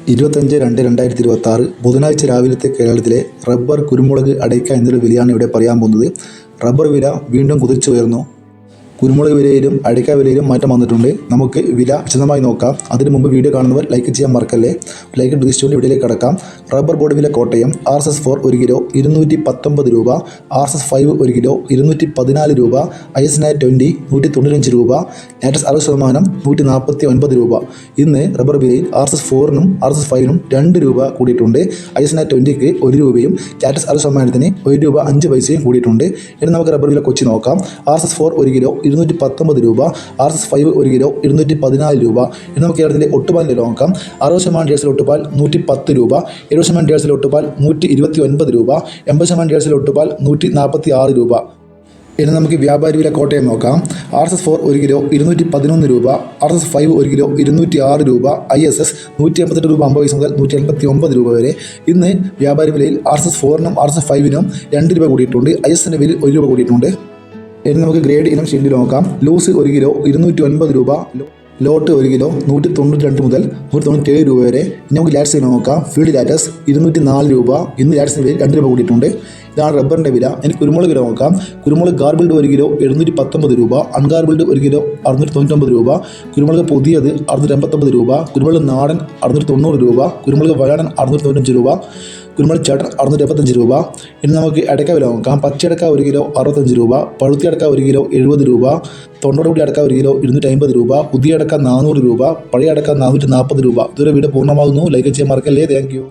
25/2/2026 ബുധനാഴ്ച രാവിലത്തെ കേരളത്തിലെ റബ്ബർ, കുരുമുളക്, അടയ്ക്ക എന്നിവയുടെ വിലയാണ് ഇവിടെ പറയാൻ പോകുന്നത്. റബ്ബർ വില വീണ്ടും കുതിച്ചുയർന്നു. കുരുമുളക് വിലയിലും അടയ്ക്ക വിലയിലും മാറ്റം വന്നിട്ടുണ്ട്. നമുക്ക് വില വിശദമായി നോക്കാം. അതിനു മുമ്പ് വീഡിയോ കാണുന്നവർ ലൈക്ക് ചെയ്യാൻ മറക്കല്ലേ. ലൈക്ക് പ്രതീക്ഷിച്ചുകൊണ്ട് വീഡിയോയിലേക്ക് കടക്കാം. റബ്ബർ ബോർഡ് വില കോട്ടയം RSS4 1 കിലോ 219 രൂപ, RSS5 1 കിലോ 214 രൂപ, ISNAT 20 195 രൂപ, ലാറ്റസ് 60% 149 രൂപ. ഇന്ന് റബ്ബർ വിലയിൽ RSS4നും RSS5നും 2 രൂപ കൂടിയിട്ടുണ്ട്. ISNAT 20ക്ക് 1 രൂപയും ലാറ്റസ് 60%ന് 1 രൂപ 5 പൈസയും കൂടിയിട്ടുണ്ട്. ഇനി നമുക്ക് റബ്ബർ വില കൊച്ചി നോക്കാം. RSS4 1 കിലോ 219 രൂപ, RSS5 1 കിലോ 214 രൂപ. ഇനി നമുക്ക് കേരളത്തിലെ ഒട്ടുപാൽ വില നോക്കാം. 60% ഡേഴ്സിലെ ഒട്ടുപാൽ 110 രൂപ, 70% ഡേഴ്സിലെ ഒട്ടുപാൽ 129 രൂപ, 80% ഡേഴ്സിലെ ഒട്ടുപാൽ 146 രൂപ. ഇനി നമുക്ക് വ്യാപാരി വില കോട്ടയം നോക്കാം. RSS4 1 കിലോ 211 രൂപ, RSS5 1 കിലോ 206 രൂപ, ISS 188 രൂപ 50 പൈസ മുതൽ 189 രൂപ വരെ. ഇന്ന് വ്യാപാരി വിലയിൽ RSS4നും RSS5നും 2 രൂപ കൂടിയിട്ടുണ്ട്. ISNന്റെ വിലയിൽ 1 രൂപ കൂടിയിട്ടുണ്ട്. ഇനി നമുക്ക് ഗ്രേഡ് ഇനം ഷീൽഡിൽ നോക്കാം. ലൂസ് 1 കിലോ 209 രൂപ, ലോട്ട് 1 കിലോ 192 മുതൽ 197 രൂപ വരെ. ഇനി നമുക്ക് ലാറ്റ്സ് നോക്കാം. ഫീൽഡ് ലാറ്റസ് 204 രൂപ. ഇന്ന് ലാറ്റ്സിന് വില 2 രൂപ കൂടിയിട്ടുണ്ട്. ഇതാണ് റബ്ബറിൻ്റെ വില. ഇനി കുരുമുളക് വില നോക്കാം. കുരുമുളക് ഗാർബിൾഡ് 1 കിലോ 719 രൂപ, അൺഗാർബിൾഡ് 1 കിലോ 699 രൂപ, കുരുമുളക് പുതിയത് 689 രൂപ, കുരുമുളക് നാടൻ 690 രൂപ, കുരുമുളക് വഴാടൻ 695 രൂപ, കുരുമുളക് ചേട്ടൻ 675 രൂപ. ഇനി നമുക്ക് അടയ്ക്ക വില നോക്കാം. പച്ചയടക്ക 1 കിലോ 65 രൂപ, പഴുത്തി അടക്ക 1 കിലോ 70 രൂപ, തൊണ്ടോടുകൂടി അടക്ക 1 കിലോ 250 രൂപ, പുതിയ അടക്ക 400 രൂപ, പഴയ അടക്ക 440 രൂപ. ഇതുവരെ വീഡിയോ പൂർണ്ണമാകുന്നു. ലൈക്ക് ചെയ്യാൻ മറക്കല്ലേ. Thank you.